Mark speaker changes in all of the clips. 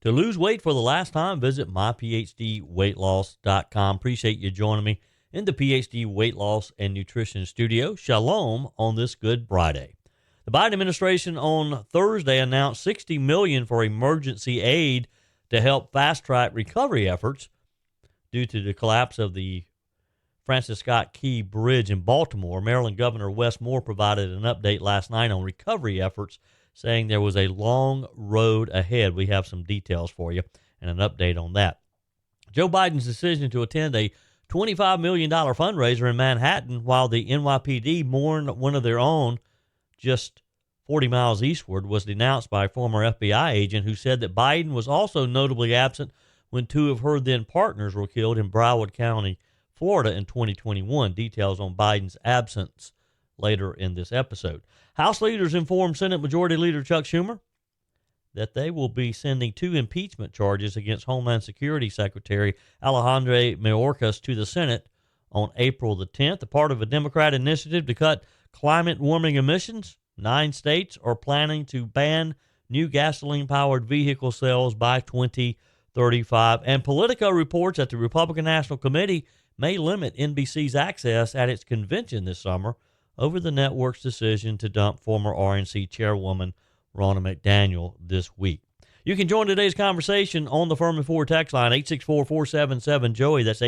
Speaker 1: To lose weight for the last time, visit myphdweightloss.com. Appreciate you joining me in the PhD Weight Loss and Nutrition Studio. Shalom on this Good Friday. The Biden administration on Thursday announced $60 million for emergency aid to help fast-track recovery efforts due to the collapse of the Francis Scott Key Bridge in Baltimore. Maryland Governor Wes Moore provided an update last night on recovery efforts, saying there was a long road ahead. We have some details for you and an update on that. Joe Biden's decision to attend a $25 million fundraiser in Manhattan while the NYPD mourned one of their own just 40 miles eastward was denounced by a former FBI agent who said that Biden was also notably absent when two of her then partners were killed in Broward County, Florida in 2021. Details on Biden's absence later in this episode. House leaders informed Senate Majority Leader Chuck Schumer that they will be sending 2 impeachment charges against Homeland Security Secretary Alejandro Mayorkas to the Senate on April the 10th, a part of a Democrat initiative to cut climate warming emissions. 9 states are planning to ban new gasoline-powered vehicle sales by 2035. And Politico reports that the Republican National Committee may limit NBC's access at its convention this summer over the network's decision to dump former RNC chairwoman Ronna McDaniel this week. You can join today's conversation on the Furman Ford text line, 864-477-JOEY. That's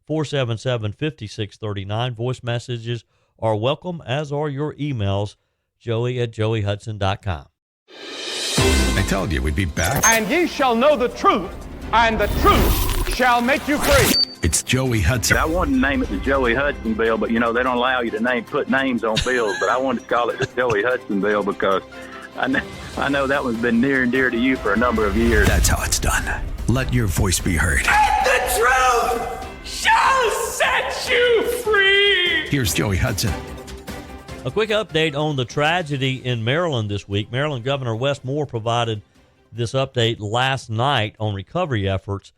Speaker 1: 864-477-5639. Voice messages are welcome, as are your emails, joey@joeyhudson.com.
Speaker 2: I told you we'd be back.
Speaker 3: And ye shall know the truth, and the truth shall make you free.
Speaker 2: It's Joey Hudson.
Speaker 4: I wanted to name it the Joey Hudson bill, but, they don't allow you to put names on bills. But I wanted to call it the Joey Hudson bill because I know that one's been near and dear to you for a number of years.
Speaker 2: That's how it's done. Let your voice be heard.
Speaker 5: And the truth shall set you free.
Speaker 2: Here's Joey Hudson.
Speaker 1: A quick update on the tragedy in Maryland this week. Maryland Governor Wes Moore provided this update last night on recovery efforts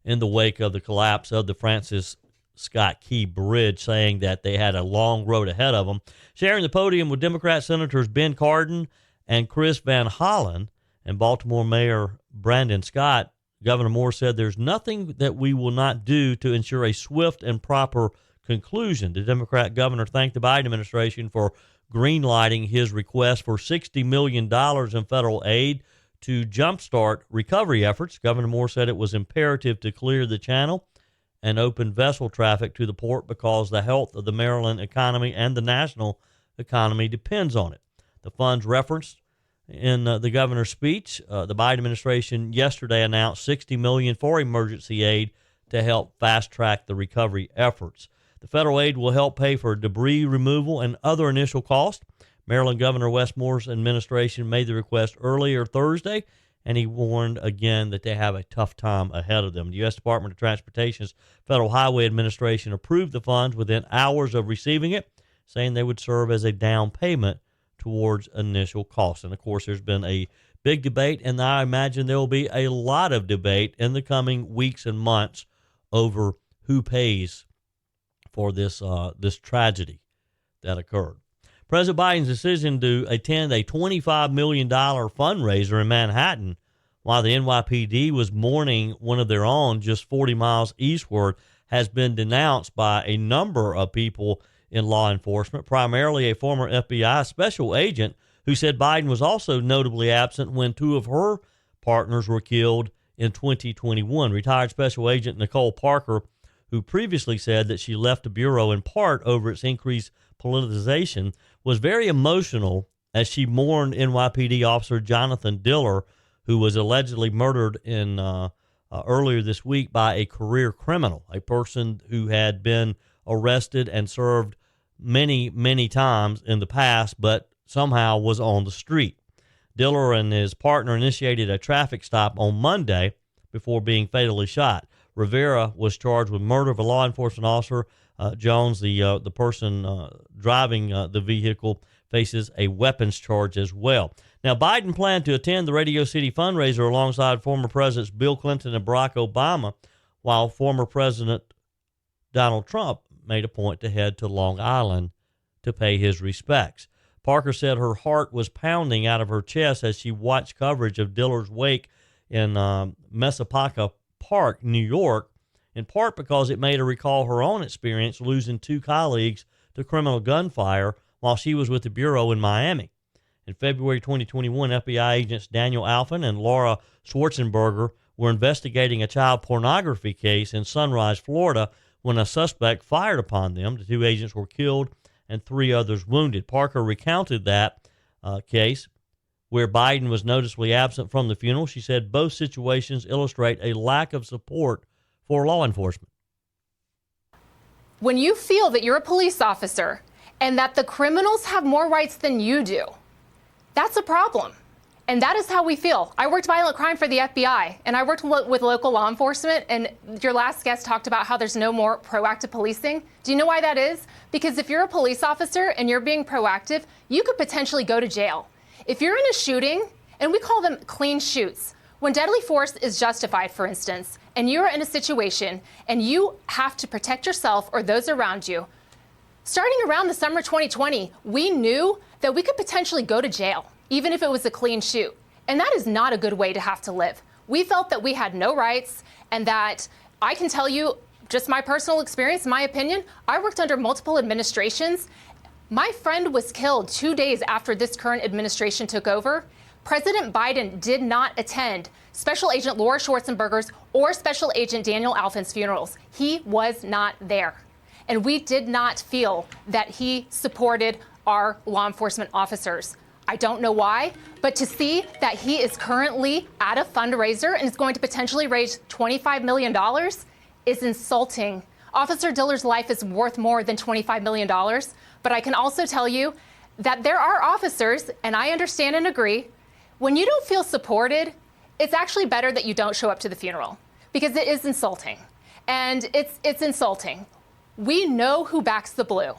Speaker 1: in the wake of the collapse of the Francis Scott Key Bridge, saying that they had a long road ahead of them. Sharing the podium with Democrat Senators Ben Cardin and Chris Van Hollen and Baltimore Mayor Brandon Scott, Governor Moore said there's nothing that we will not do to ensure a swift and proper conclusion. The Democrat governor thanked the Biden administration for greenlighting his request for $60 million in federal aid to jumpstart recovery efforts. Governor Moore said it was imperative to clear the channel and open vessel traffic to the port because the health of the Maryland economy and the national economy depends on it. The funds referenced in the governor's speech, the Biden administration yesterday announced $60 million for emergency aid to help fast-track the recovery efforts. The federal aid will help pay for debris removal and other initial costs. Maryland Governor Wes Moore's administration made the request earlier Thursday, and he warned again that they have a tough time ahead of them. The U.S. Department of Transportation's Federal Highway Administration approved the funds within hours of receiving it, saying they would serve as a down payment towards initial costs. And, of course, there's been a big debate, and I imagine there will be a lot of debate in the coming weeks and months over who pays for this tragedy that occurred. President Biden's decision to attend a $25 million fundraiser in Manhattan while the NYPD was mourning one of their own just 40 miles eastward has been denounced by a number of people in law enforcement, primarily a former FBI special agent who said Biden was also notably absent when 2 of her partners were killed in 2021. Retired Special Agent Nicole Parker, who previously said that she left the Bureau in part over its increased politicization, was very emotional as she mourned NYPD officer Jonathan Diller, who was allegedly murdered in earlier this week by a career criminal, a person who had been arrested and served many, many times in the past, but somehow was on the street. Diller and his partner initiated a traffic stop on Monday before being fatally shot. Rivera was charged with murder of a law enforcement officer. Jones, the person driving the vehicle, faces a weapons charge as well. Now, Biden planned to attend the Radio City fundraiser alongside former Presidents Bill Clinton and Barack Obama, while former President Donald Trump made a point to head to Long Island to pay his respects. Parker said her heart was pounding out of her chest as she watched coverage of Diller's wake in Messapaca Park, New York, in part because it made her recall her own experience losing 2 colleagues to criminal gunfire while she was with the Bureau in Miami. In February 2021, FBI agents Daniel Alphen and Laura Schwarzenberger were investigating a child pornography case in Sunrise, Florida, when a suspect fired upon them. The 2 agents were killed and 3 others wounded. Parker recounted that case, where Biden was noticeably absent from the funeral. She said both situations illustrate a lack of support for law enforcement.
Speaker 6: When you feel that you're a police officer and that the criminals have more rights than you do, that's a problem. And that is how we feel. I worked violent crime for the FBI, and I worked with local law enforcement, and your last guest talked about how there's no more proactive policing. Do you know why that is? Because if you're a police officer and you're being proactive, you could potentially go to jail. If you're in a shooting, and we call them clean shoots, when deadly force is justified, for instance, and you're in a situation and you have to protect yourself or those around you, starting around the summer 2020, we knew that we could potentially go to jail, even if it was a clean shoot. And that is not a good way to have to live. We felt that we had no rights, and that I can tell you, just my personal experience, my opinion, I worked under multiple administrations. My friend was killed 2 days after this current administration took over. President Biden did not attend Special Agent Laura Schwarzenberger's or Special Agent Daniel Alphen's funerals. He was not there. And we did not feel that he supported our law enforcement officers. I don't know why, but to see that he is currently at a fundraiser and is going to potentially raise $25 million is insulting. Officer Diller's life is worth more than $25 million, but I can also tell you that there are officers, and I understand and agree, when you don't feel supported, it's actually better that you don't show up to the funeral, because it is insulting. And it's insulting. We know who backs the blue.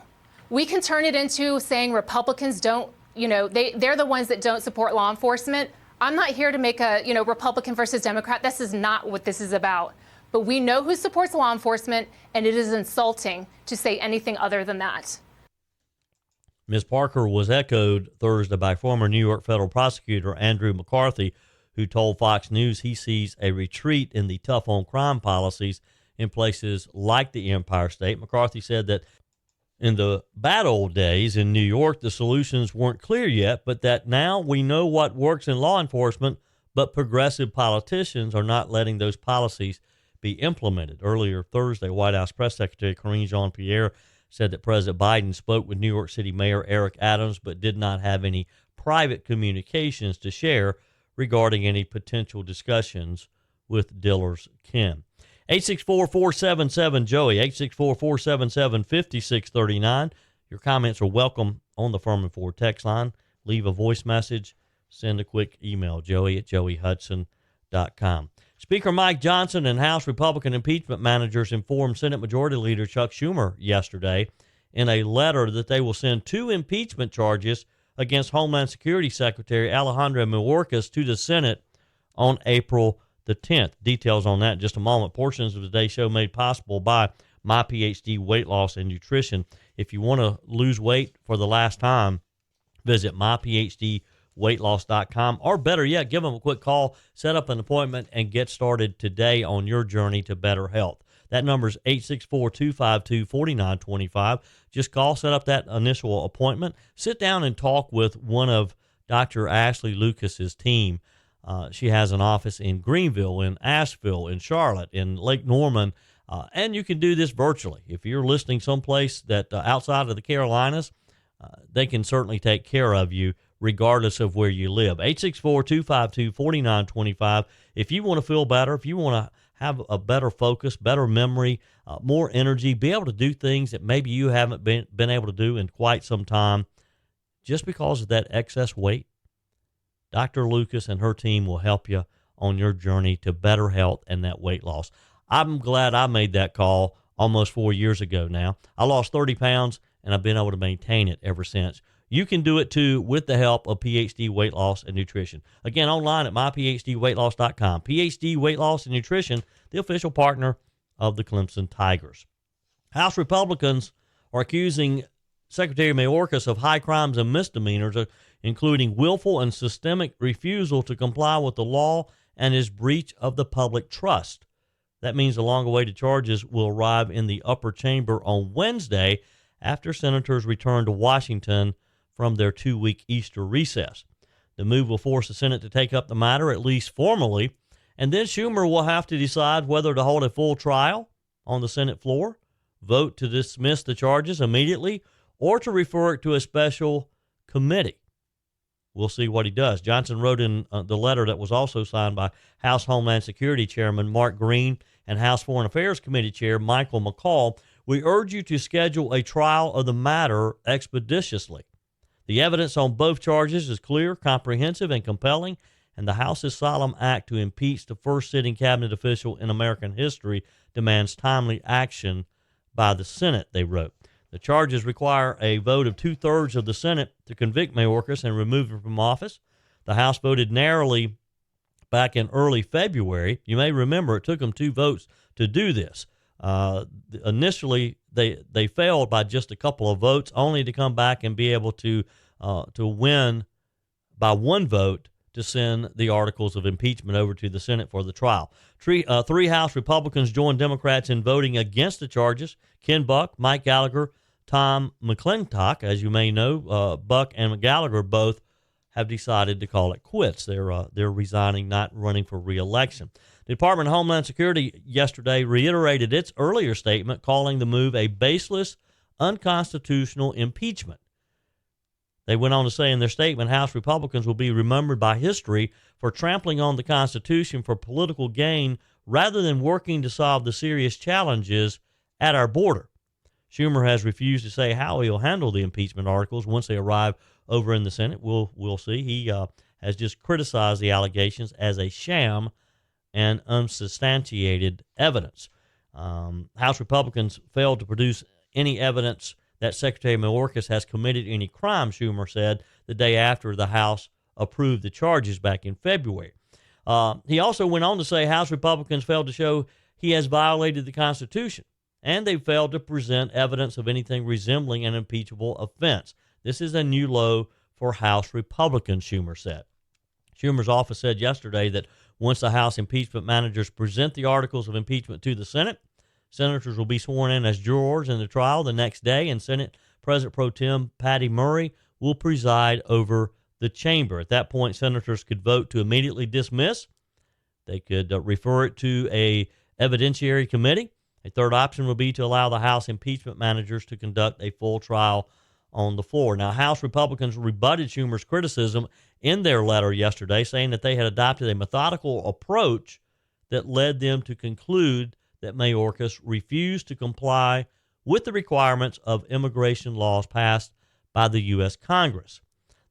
Speaker 6: We can turn it into saying Republicans don't, they're the ones that don't support law enforcement. I'm not here to make a, Republican versus Democrat. This is not what this is about. But we know who supports law enforcement, and it is insulting to say anything other than that.
Speaker 1: Ms. Parker was echoed Thursday by former New York federal prosecutor Andrew McCarthy, who told Fox News he sees a retreat in the tough on crime policies in places like the Empire State. McCarthy said that in the bad old days in New York, the solutions weren't clear yet, but that now we know what works in law enforcement, but progressive politicians are not letting those policies be implemented. Earlier Thursday, White House Press Secretary Karine Jean-Pierre said that President Biden spoke with New York City Mayor Eric Adams, but did not have any private communications to share regarding any potential discussions with Diller's kin. 864-477-JOEY, 864-477-5639. Your comments are welcome on the Furman Ford text line. Leave a voice message. Send a quick email, joey@joeyhudson.com. Speaker Mike Johnson and House Republican impeachment managers informed Senate Majority Leader Chuck Schumer yesterday in a letter that they will send 2 impeachment charges against Homeland Security Secretary Alejandro Mayorkas to the Senate on April the 10th. Details on that in just a moment. Portions of today's show made possible by My PhD Weight Loss and Nutrition. If you want to lose weight for the last time, visit myphdweightloss.com, or better yet, give them a quick call, set up an appointment, and get started today on your journey to better health. That number is 864-252-4925. Just call, set up that initial appointment, sit down and talk with one of Dr. Ashley Lucas's team. She has an office in Greenville, in Asheville, in Charlotte, in Lake Norman, and you can do this virtually. If you're listening someplace that outside of the Carolinas, they can certainly take care of you regardless of where you live. 864-252-4925. If you want to feel better, if you want to have a better focus, better memory, more energy, be able to do things that maybe you haven't been able to do in quite some time just because of that excess weight, Dr. Lucas and her team will help you on your journey to better health and that weight loss. I'm glad I made that call almost 4 years ago now. I lost 30 pounds, and I've been able to maintain it ever since. You can do it, too, with the help of PhD Weight Loss and Nutrition. Again, online at myphdweightloss.com. PhD Weight Loss and Nutrition, the official partner of the Clemson Tigers. House Republicans are accusing Secretary Mayorkas of high crimes and misdemeanors, including willful and systemic refusal to comply with the law and his breach of the public trust. That means the long-awaited charges will arrive in the upper chamber on Wednesday after senators return to Washington from their 2-week Easter recess. The move will force the Senate to take up the matter, at least formally, and then Schumer will have to decide whether to hold a full trial on the Senate floor, vote to dismiss the charges immediately, or to refer it to a special committee. We'll see what he does. Johnson wrote in the letter that was also signed by House Homeland Security Chairman Mark Green and House Foreign Affairs Committee Chair Michael McCall, "We urge you to schedule a trial of the matter expeditiously. The evidence on both charges is clear, comprehensive, and compelling, and the House's solemn act to impeach the first sitting cabinet official in American history demands timely action by the Senate," they wrote. The charges require a vote of 2/3 of the Senate to convict Mayorkas and remove him from office. The House voted narrowly back in early February. You may remember it took them 2 votes to do this. Initially, they failed by just a couple of votes, only to come back and be able to win by 1 vote to send the articles of impeachment over to the Senate for the trial. 3 House Republicans joined Democrats in voting against the charges. Ken Buck, Mike Gallagher, Tom McClintock, as you may know, Buck and Gallagher both have decided to call it quits. They're resigning, not running for re-election. The Department of Homeland Security yesterday reiterated its earlier statement, calling the move a baseless, unconstitutional impeachment. They went on to say in their statement, House Republicans will be remembered by history for trampling on the Constitution for political gain rather than working to solve the serious challenges at our border. Schumer has refused to say how he'll handle the impeachment articles once they arrive over in the Senate. We'll see. He has just criticized the allegations as a sham and unsubstantiated evidence. House Republicans failed to produce any evidence that Secretary Mayorkas has committed any crime, Schumer said the day after the House approved the charges back in February. He also went on to say House Republicans failed to show he has violated the Constitution, and they failed to present evidence of anything resembling an impeachable offense. This is a new low for House Republicans, Schumer said. Schumer's office said yesterday that once the House impeachment managers present the articles of impeachment to the Senate, senators will be sworn in as jurors in the trial the next day, and Senate President Pro Tem Patty Murray will preside over the chamber. At that point, senators could vote to immediately dismiss. They could refer it to a evidentiary committee. A third option would be to allow the House impeachment managers to conduct a full trial on the floor. Now, House Republicans rebutted Schumer's criticism in their letter yesterday, saying that they had adopted a methodical approach that led them to conclude that Mayorkas refused to comply with the requirements of immigration laws passed by the U.S. Congress.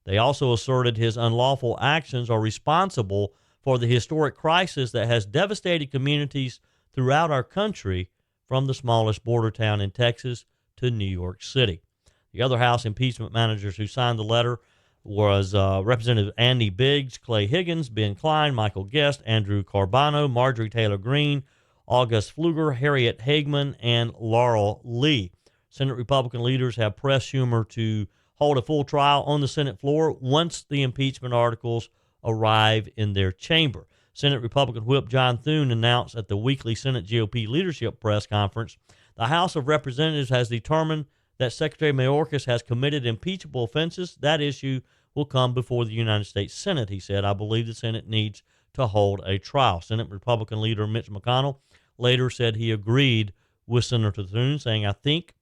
Speaker 1: They also asserted his unlawful actions are responsible for the historic crisis that has devastated communities throughout our country, from the smallest border town in Texas to New York City. The other House impeachment managers who signed the letter was Representative Andy Biggs, Clay Higgins, Ben Klein, Michael Guest, Andrew Carbano, Marjorie Taylor Greene, August Pfluger, Harriet Hagman, and Laurel Lee. Senate Republican leaders have pressed Schumer to hold a full trial on the Senate floor once the impeachment articles arrive in their chamber. Senate Republican Whip John Thune announced at the weekly Senate GOP leadership press conference, the House of Representatives has determined that Secretary Mayorkas has committed impeachable offenses. That issue will come before the United States Senate, he said. I believe the Senate needs to hold a trial. Senate Republican leader Mitch McConnell later said he agreed with Senator Thune, saying, I think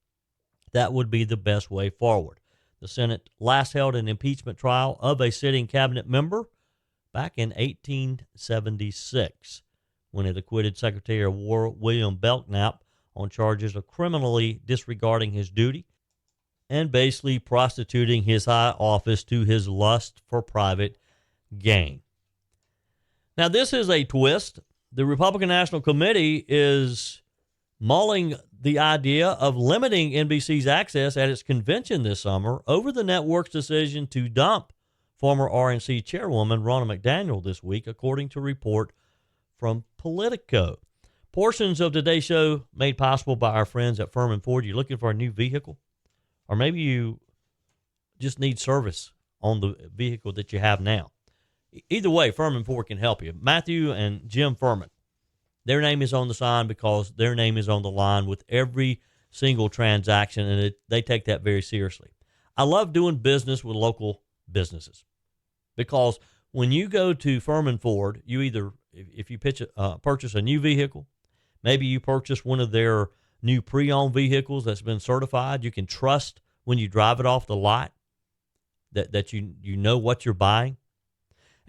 Speaker 1: that would be the best way forward. The Senate last held an impeachment trial of a sitting cabinet member back in 1876 when it acquitted Secretary of War William Belknap on charges of criminally disregarding his duty and basically prostituting his high office to his lust for private gain. Now, this is a twist. The Republican National Committee is mulling the idea of limiting NBC's access at its convention this summer over the network's decision to dump former RNC chairwoman Ronna McDaniel this week, according to a report from Politico. Portions of today's show made possible by our friends at Furman Ford. You're looking for a new vehicle, or maybe you just need service on the vehicle that you have now. Either way, Furman Ford can help you. Matthew and Jim Furman, their name is on the sign because their name is on the line with every single transaction, and they take that very seriously. I love doing business with local businesses because when you go to Furman Ford, you either, if you purchase a new vehicle, maybe you purchase one of their new pre-owned vehicles that's been certified, you can trust when you drive it off the lot that you know what you're buying.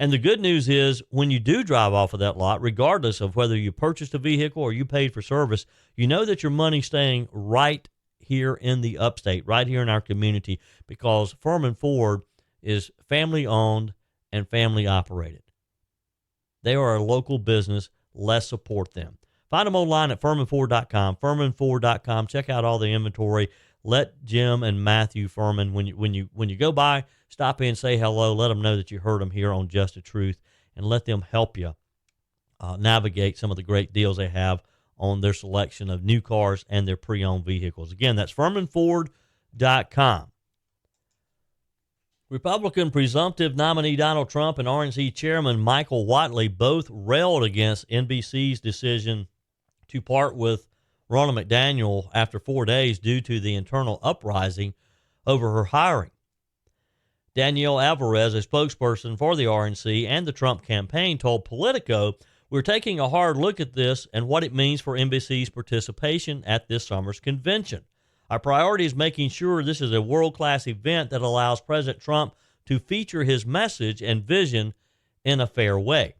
Speaker 1: And the good news is when you do drive off of that lot, regardless of whether you purchased a vehicle or you paid for service, you know that your money's staying right here in the upstate, right here in our community, because Furman Ford is family owned and family operated. They are a local business. Let's support them. Find them online at FurmanFord.com, FurmanFord.com. Check out all the inventory. Let Jim and Matthew Furman, when you go by, stop in, say hello. Let them know that you heard them here on Just the Truth, and let them help you navigate some of the great deals they have on their selection of new cars and their pre-owned vehicles. Again, that's FurmanFord.com. Republican presumptive nominee Donald Trump and RNC Chairman Michael Whatley both railed against NBC's decision to part with Ronna McDaniel after 4 days due to the internal uprising over her hiring. Danielle Alvarez, a spokesperson for the RNC and the Trump campaign, told Politico, "We're taking a hard look at this and what it means for NBC's participation at this summer's convention. Our priority is making sure this is a world-class event that allows President Trump to feature his message and vision in a fair way.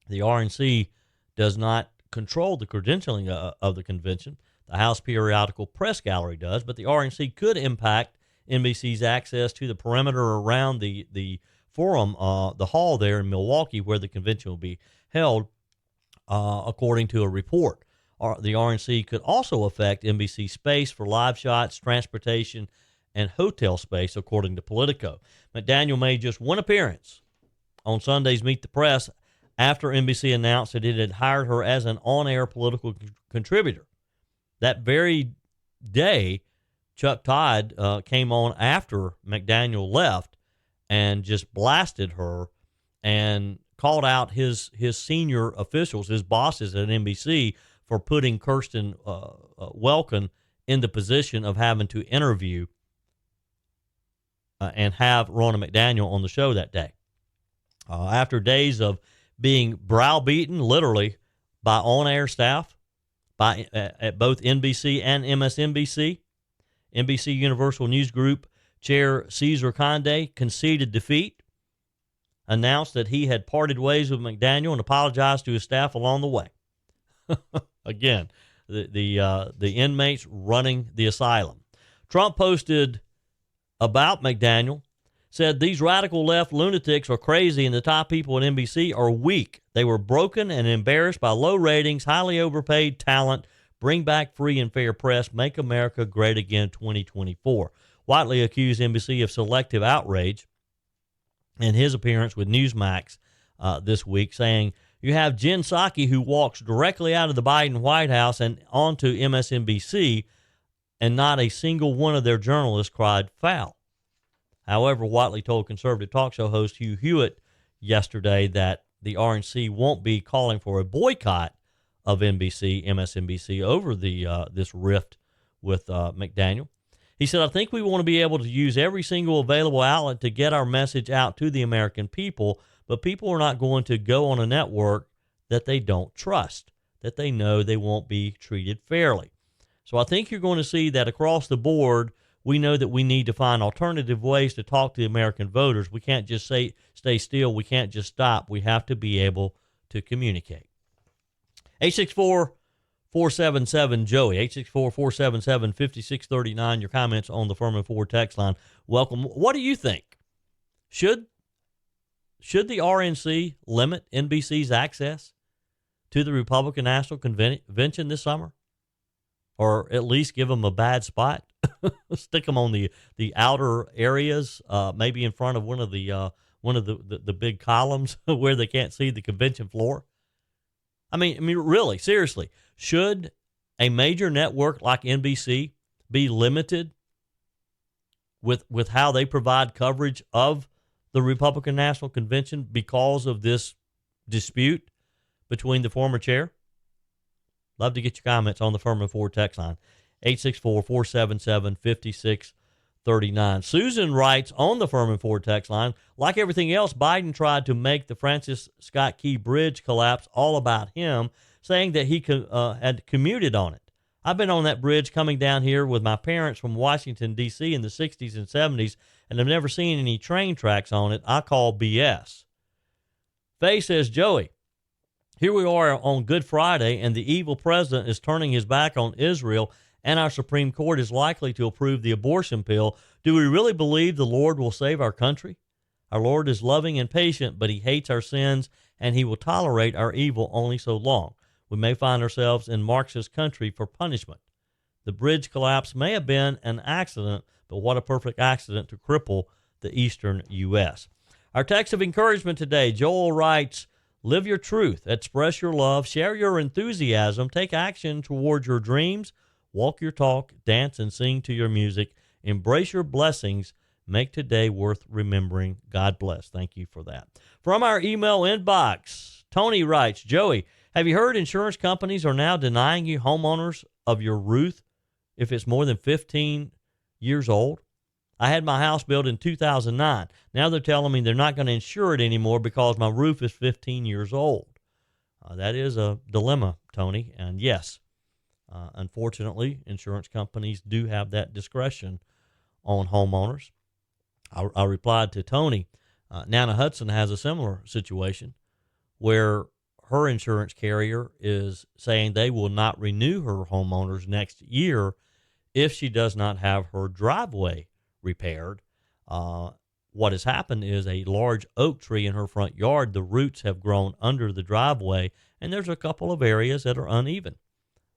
Speaker 1: The RNC does not control the credentialing of the convention. The House Periodical Press Gallery does, but the RNC could impact NBC's access to the perimeter around the forum, the hall there in Milwaukee where the convention will be held, according to a report. The RNC could also affect NBC space for live shots, transportation, and hotel space, according to Politico. McDaniel made just one appearance on Sunday's Meet the Press after NBC announced that it had hired her as an on-air political contributor. That very day, Chuck Todd came on after McDaniel left and just blasted her and called out his senior officials, his bosses at NBC, for putting Kirsten Welkin in the position of having to interview and have Ronna McDaniel on the show that day. After days of being browbeaten, literally, by on-air staff at both NBC and MSNBC, NBC Universal News Group Chair Cesar Conde conceded defeat, announced that he had parted ways with McDaniel, and apologized to his staff along the way. Again, the inmates running the asylum. Trump posted about McDaniel, said these radical left lunatics are crazy and the top people at NBC are weak. They were broken and embarrassed by low ratings, highly overpaid talent. Bring back free and fair press. Make America great again 2024. Whatley accused NBC of selective outrage in his appearance with Newsmax this week, saying, "You have Jen Psaki, who walks directly out of the Biden White House and onto MSNBC, and not a single one of their journalists cried foul." However, Whatley told conservative talk show host Hugh Hewitt yesterday that the RNC won't be calling for a boycott of NBC, MSNBC over this rift with McDaniel. He said, "I think we want to be able to use every single available outlet to get our message out to the American people, but people are not going to go on a network that they don't trust, that they know they won't be treated fairly." So I think you're going to see that across the board. We know that we need to find alternative ways to talk to the American voters. We can't just stay still. We can't just stop. We have to be able to communicate. 864-477-JOEY, 864-477-5639. Your comments on the Furman Ford text line. Welcome. What do you think? Should the RNC limit NBC's access to the Republican National Convention this summer? Or at least give them a bad spot? Stick them on the outer areas, maybe in front of one of the big columns where they can't see the convention floor. I mean, really, seriously, should a major network like NBC be limited with how they provide coverage of the Republican National Convention because of this dispute between the former chair? Love to get your comments on the Furman Ford text line, 864-477-5639. Susan writes on the Furman Ford text line, like everything else, Biden tried to make the Francis Scott Key Bridge collapse all about him, saying that he had commuted on it. I've been on that bridge coming down here with my parents from Washington, D.C. in the 60s and 70s, and I've never seen any train tracks on it. I call BS. Faye says, Joey, here we are on Good Friday, and the evil president is turning his back on Israel, and our Supreme Court is likely to approve the abortion pill. Do we really believe the Lord will save our country? Our Lord is loving and patient, but he hates our sins, and he will tolerate our evil only so long. We may find ourselves in Marxist country for punishment. The bridge collapse may have been an accident, but what a perfect accident to cripple the eastern U.S. Our text of encouragement today, Joel writes, live your truth, express your love, share your enthusiasm, take action toward your dreams, walk your talk, dance and sing to your music, embrace your blessings, make today worth remembering. God bless. Thank you for that. From our email inbox, Tony writes, Joey, have you heard insurance companies are now denying you homeowners of your roof if it's more than 15 years old? I had my house built in 2009. Now they're telling me they're not going to insure it anymore because my roof is 15 years old. That is a dilemma, Tony. And yes, unfortunately, insurance companies do have that discretion on homeowners. I replied to Tony, Nana Hudson has a similar situation where her insurance carrier is saying they will not renew her homeowners next year if she does not have her driveway repaired. What has happened is a large oak tree in her front yard, the roots have grown under the driveway, and there's a couple of areas that are uneven.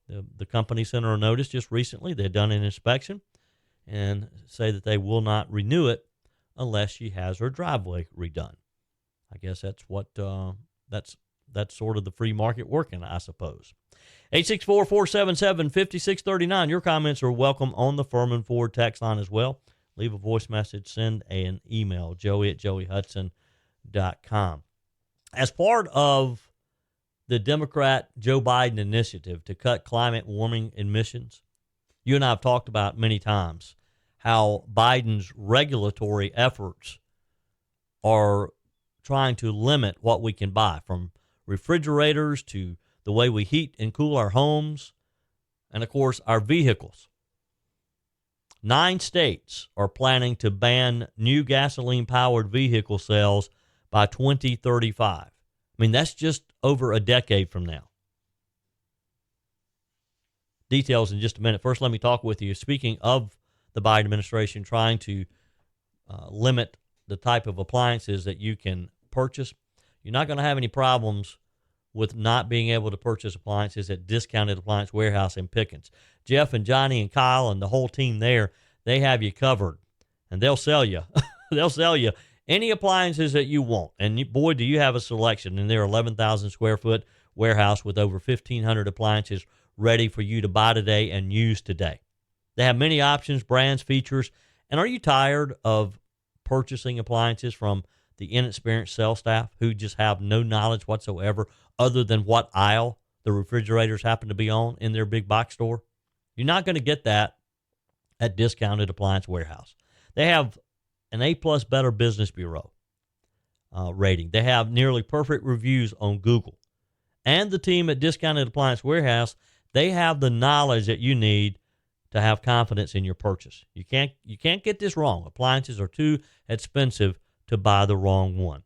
Speaker 1: The company sent her a notice just recently. They've done an inspection and say that they will not renew it unless she has her driveway redone. I guess that's what that's sort of the free market working, I suppose. 864-477-5639. Your comments are welcome on the Furman Ford text line as well. Leave a voice message, send an email, joey@joeyhudson.com. As part of the Democrat Joe Biden initiative to cut climate warming emissions, you and I have talked about many times how Biden's regulatory efforts are trying to limit what we can buy, from refrigerators to the way we heat and cool our homes, and of course our vehicles. 9 states are planning to ban new gasoline-powered vehicle sales by 2035. I mean, that's just over a decade from now. Details in just a minute. First, let me talk with you. Speaking of the Biden administration trying to limit the type of appliances that you can purchase, you're not going to have any problems with not being able to purchase appliances at Discounted Appliance Warehouse in Pickens. Jeff and Johnny and Kyle and the whole team there, they have you covered, and they'll sell you. They'll sell you any appliances that you want. And boy, do you have a selection in their 11,000 square foot warehouse with over 1,500 appliances ready for you to buy today and use today. They have many options, brands, features. And are you tired of purchasing appliances from the inexperienced sales staff who just have no knowledge whatsoever other than what aisle the refrigerators happen to be on in their big box store? You're not going to get that at Discounted Appliance Warehouse. They have an A-plus Better Business Bureau rating. They have nearly perfect reviews on Google. And the team at Discounted Appliance Warehouse, they have the knowledge that you need to have confidence in your purchase. You can't get this wrong. Appliances are too expensive to buy the wrong one.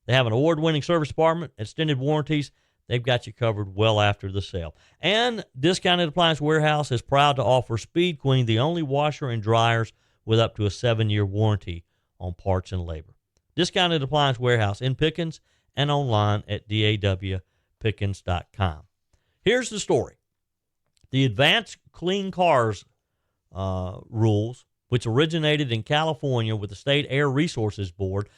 Speaker 1: They have an award-winning service department, extended warranties. They've got you covered well after the sale. And Discounted Appliance Warehouse is proud to offer Speed Queen, the only washer and dryers with up to a 7-year warranty on parts and labor. Discounted Appliance Warehouse in Pickens and online at dawpickens.com. Here's the story. The Advanced Clean Cars rules, which originated in California with the State Air Resources Board,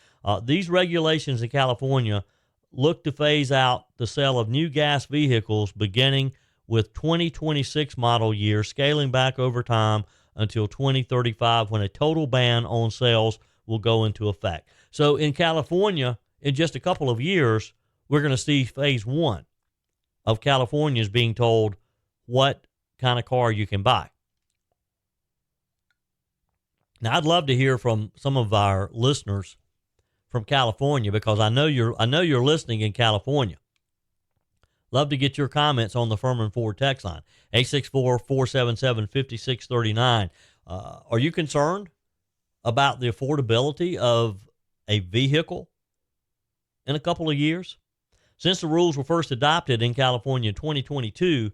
Speaker 1: these regulations in California look to phase out the sale of new gas vehicles beginning with 2026 model year, scaling back over time until 2035 when a total ban on sales will go into effect. So in California, in just a couple of years, we're going to see phase one of Californians being told what kind of car you can buy. Now, I'd love to hear from some of our listeners from California, because I know you're listening in California. Love to get your comments on the Furman Ford text line, 864-477-5639. Are you concerned about the affordability of a vehicle in a couple of years? Since the rules were first adopted in California in 2022,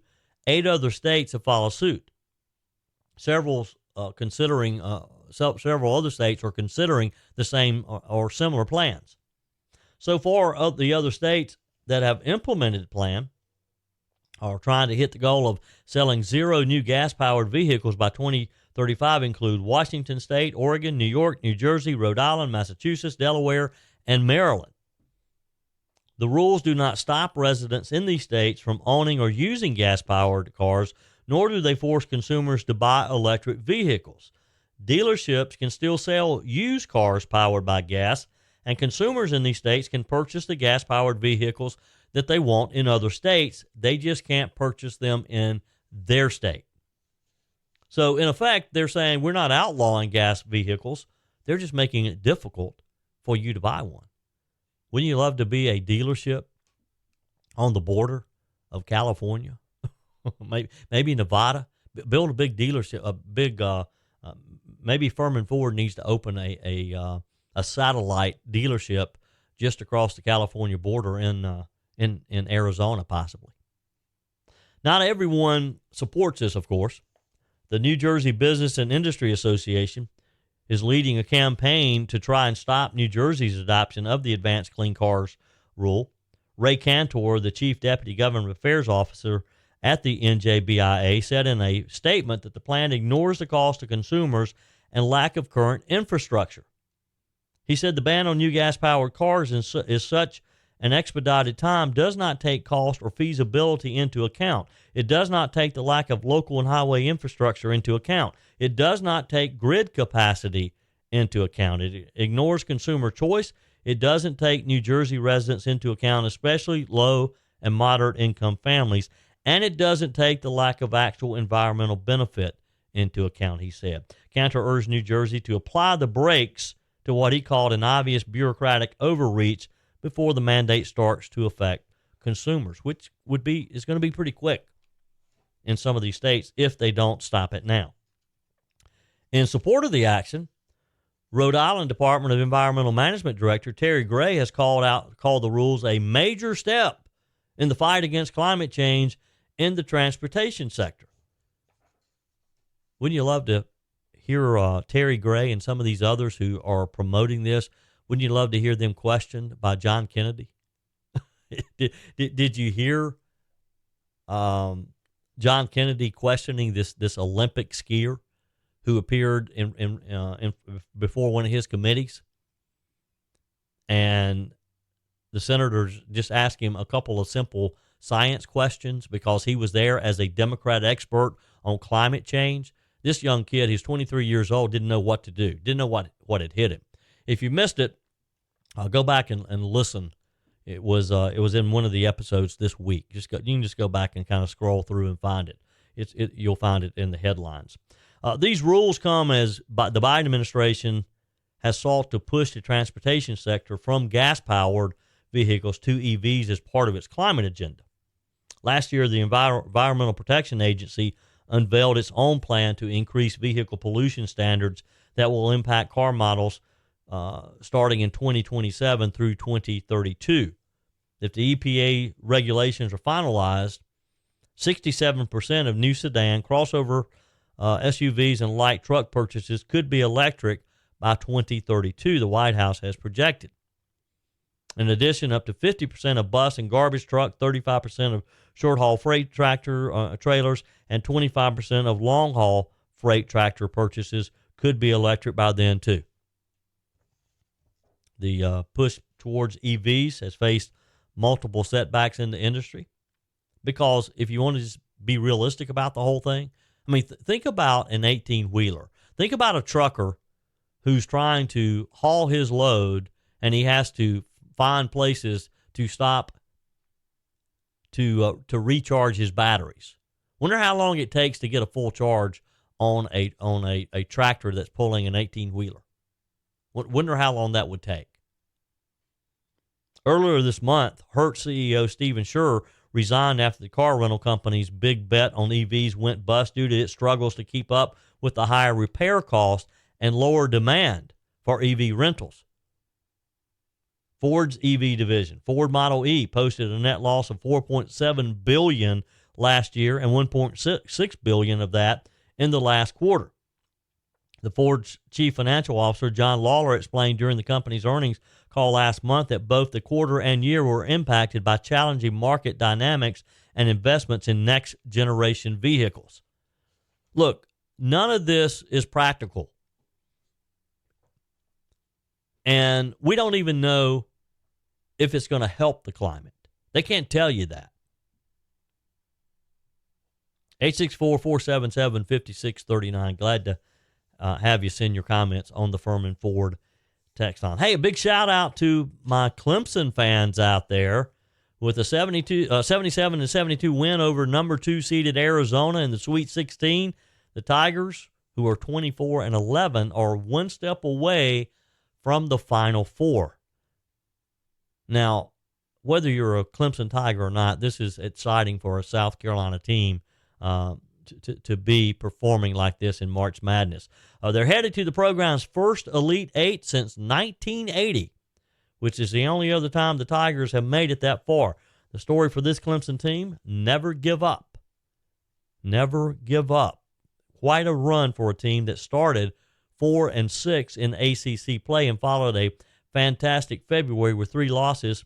Speaker 1: 8 other states have followed suit. Several other states are considering the same or similar plans. So far, of the other states that have implemented the plan are trying to hit the goal of selling 0 new gas-powered vehicles by 2035 include Washington State, Oregon, New York, New Jersey, Rhode Island, Massachusetts, Delaware, and Maryland. The rules do not stop residents in these states from owning or using gas-powered cars, nor do they force consumers to buy electric vehicles. Dealerships can still sell used cars powered by gas, and consumers in these states can purchase the gas-powered vehicles that they want in other states. They just can't purchase them in their state. So, in effect, they're saying we're not outlawing gas vehicles. They're just making it difficult for you to buy one. Wouldn't you love to be a dealership on the border of California? maybe Nevada? Build a big dealership, maybe Furman Ford needs to open a satellite dealership just across the California border in Arizona, possibly. Not everyone supports this, of course. The New Jersey Business and Industry Association is leading a campaign to try and stop New Jersey's adoption of the Advanced Clean Cars rule. Ray Cantor, the Chief Deputy Government Affairs Officer at the NJBIA, said in a statement that the plan ignores the cost to consumers and lack of current infrastructure. He said the ban on new gas-powered cars is such an expedited time does not take cost or feasibility into account. It does not take the lack of local and highway infrastructure into account. It does not take grid capacity into account. It ignores consumer choice. It doesn't take New Jersey residents into account, especially low and moderate income families. And it doesn't take the lack of actual environmental benefit into account, he said. Cantor urged New Jersey to apply the brakes to what he called an obvious bureaucratic overreach before the mandate starts to affect consumers, which is going to be pretty quick in some of these states if they don't stop it now. In support of the action, Rhode Island Department of Environmental Management Director Terry Gray has called the rules a major step in the fight against climate change in the transportation sector. Wouldn't you love to hear Terry Gray and some of these others who are promoting this? Wouldn't you love to hear them questioned by John Kennedy? Did you hear John Kennedy questioning this Olympic skier who appeared in before one of his committees? And the senators just asked him a couple of simple science questions because he was there as a Democrat expert on climate change. This young kid, he's 23 years old, didn't know what to do, didn't know what had hit him. If you missed it, go back and listen. It was in one of the episodes this week. You can just go back and kind of scroll through and find it. You'll find it in the headlines. These rules come as the Biden administration has sought to push the transportation sector from gas-powered vehicles to EVs as part of its climate agenda. Last year, the Environmental Protection Agency unveiled its own plan to increase vehicle pollution standards that will impact car models starting in 2027 through 2032. If the EPA regulations are finalized, 67% of new sedan, crossover SUVs, and light truck purchases could be electric by 2032, the White House has projected. In addition, up to 50% of bus and garbage truck, 35% of short-haul freight tractor trailers, and 25% of long-haul freight tractor purchases could be electric by then, too. The push towards EVs has faced multiple setbacks in the industry because if you want to just be realistic about the whole thing, I mean, think about an 18-wheeler. Think about a trucker who's trying to haul his load and he has to find places to stop to recharge his batteries. Wonder how long it takes to get a full charge on a tractor that's pulling an 18-wheeler. Wonder how long that would take. Earlier this month, Hertz CEO Steven Schumer resigned after the car rental company's big bet on EVs went bust due to its struggles to keep up with the higher repair costs and lower demand for EV rentals. Ford's EV division, Ford Model E, posted a net loss of $4.7 billion last year and $1.6 billion of that in the last quarter. The Ford's chief financial officer, John Lawler, explained during the company's earnings call last month that both the quarter and year were impacted by challenging market dynamics and investments in next-generation vehicles. Look, none of this is practical. And we don't even know if it's going to help the climate. They can't tell you that. 864-477-5639. Glad to have you send your comments on the Furman Ford text line. Hey, a big shout out to my Clemson fans out there with a 77-72 win over number 2 seeded Arizona in the Sweet 16. The Tigers, who are 24-11, are one step away from the Final Four. Now, whether you're a Clemson Tiger or not, this is exciting for a South Carolina team to be performing like this in March Madness. They're headed to the program's first Elite Eight since 1980, which is the only other time the Tigers have made it that far. The story for this Clemson team, never give up. Never give up. Quite a run for a team that started 4-6 in ACC play and followed a fantastic February with 3 losses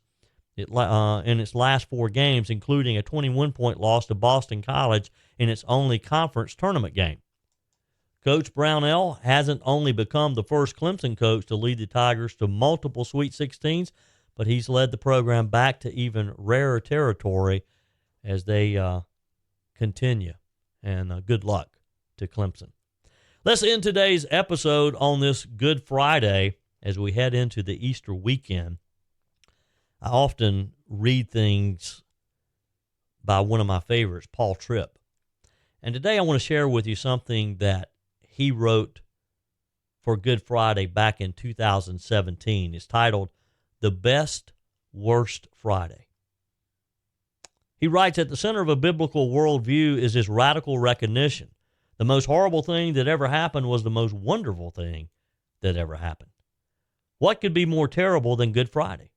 Speaker 1: in its last 4 games, including a 21-point loss to Boston College in its only conference tournament game. Coach Brownell hasn't only become the first Clemson coach to lead the Tigers to multiple Sweet 16s, but he's led the program back to even rarer territory as they continue. And good luck to Clemson. Let's end today's episode on this Good Friday as we head into the Easter weekend. I often read things by one of my favorites, Paul Tripp. And today I want to share with you something that he wrote for Good Friday back in 2017. It's titled, The Best Worst Friday. He writes, at the center of a biblical worldview is this radical recognition. The most horrible thing that ever happened was the most wonderful thing that ever happened. What could be more terrible than Good Friday?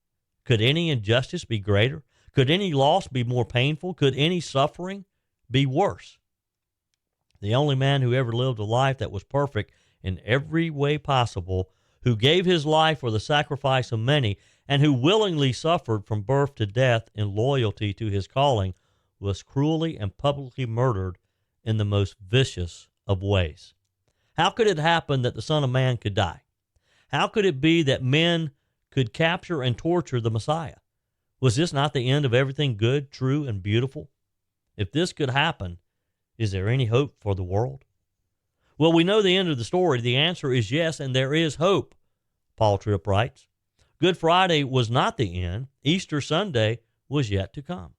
Speaker 1: Could any injustice be greater? Could any loss be more painful? Could any suffering be worse? The only man who ever lived a life that was perfect in every way possible, who gave his life for the sacrifice of many, and who willingly suffered from birth to death in loyalty to his calling, was cruelly and publicly murdered in the most vicious of ways. How could it happen that the Son of Man could die? How could it be that men could capture and torture the Messiah? Was this not the end of everything good, true, and beautiful? If this could happen, is there any hope for the world? Well, we know the end of the story. The answer is yes, and there is hope, Paul Tripp writes. Good Friday was not the end. Easter Sunday was yet to come.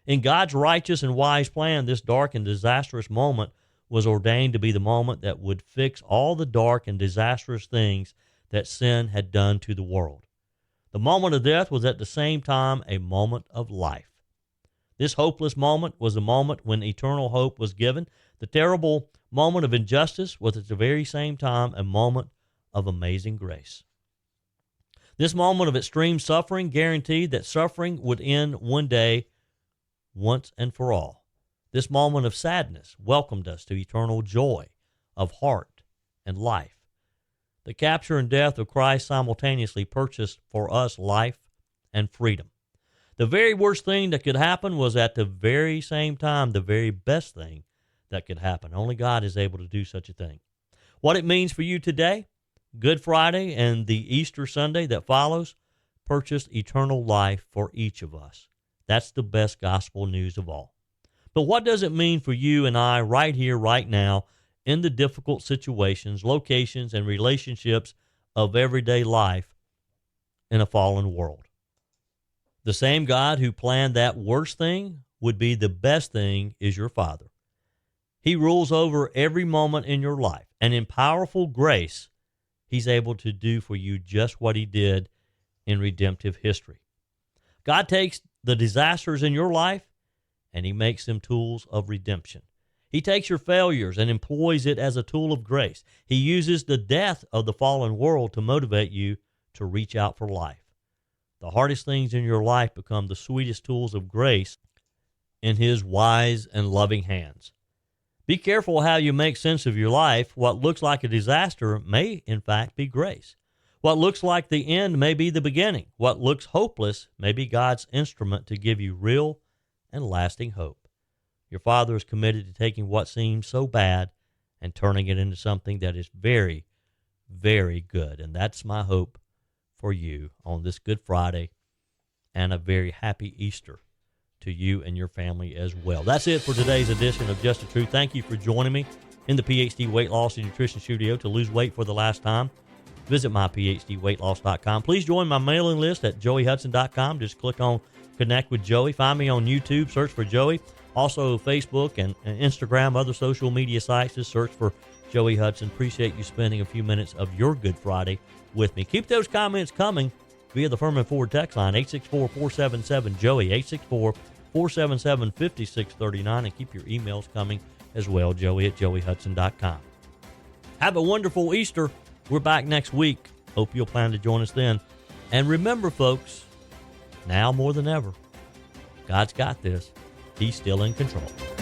Speaker 1: In God's righteous and wise plan, this dark and disastrous moment was ordained to be the moment that would fix all the dark and disastrous things that sin had done to the world. The moment of death was at the same time a moment of life. This hopeless moment was a moment when eternal hope was given. The terrible moment of injustice was at the very same time a moment of amazing grace. This moment of extreme suffering guaranteed that suffering would end one day, once and for all. This moment of sadness welcomed us to eternal joy of heart and life. The capture and death of Christ simultaneously purchased for us life and freedom. The very worst thing that could happen was at the very same time the very best thing that could happen. Only God is able to do such a thing. What it means for you today, Good Friday and the Easter Sunday that follows, purchased eternal life for each of us. That's the best gospel news of all. But what does it mean for you and I right here, right now, in the difficult situations, locations, and relationships of everyday life in a fallen world. The same God who planned that worst thing would be the best thing is your Father. He rules over every moment in your life, and in powerful grace, he's able to do for you just what he did in redemptive history. God takes the disasters in your life and he makes them tools of redemption. He takes your failures and employs it as a tool of grace. He uses the death of the fallen world to motivate you to reach out for life. The hardest things in your life become the sweetest tools of grace in his wise and loving hands. Be careful how you make sense of your life. What looks like a disaster may, in fact, be grace. What looks like the end may be the beginning. What looks hopeless may be God's instrument to give you real and lasting hope. Your Father is committed to taking what seems so bad and turning it into something that is very, very good. And that's my hope for you on this Good Friday, and a very happy Easter to you and your family as well. That's it for today's edition of Just the Truth. Thank you for joining me in the PhD Weight Loss and Nutrition Studio to lose weight for the last time. Visit myphdweightloss.com. Please join my mailing list at joeyhudson.com. Just click on Connect with Joey. Find me on YouTube. Search for Joey. Also Facebook and Instagram, other social media sites. Just search for Joey Hudson. Appreciate you spending a few minutes of your Good Friday with me. Keep those comments coming via the Furman Ford text line, 864-477-JOEY, 864-477-5639, and keep your emails coming as well, joey@joeyhudson.com. Have a wonderful Easter. We're back next week. Hope you'll plan to join us then. And remember, folks, now more than ever, God's got this. He's still in control.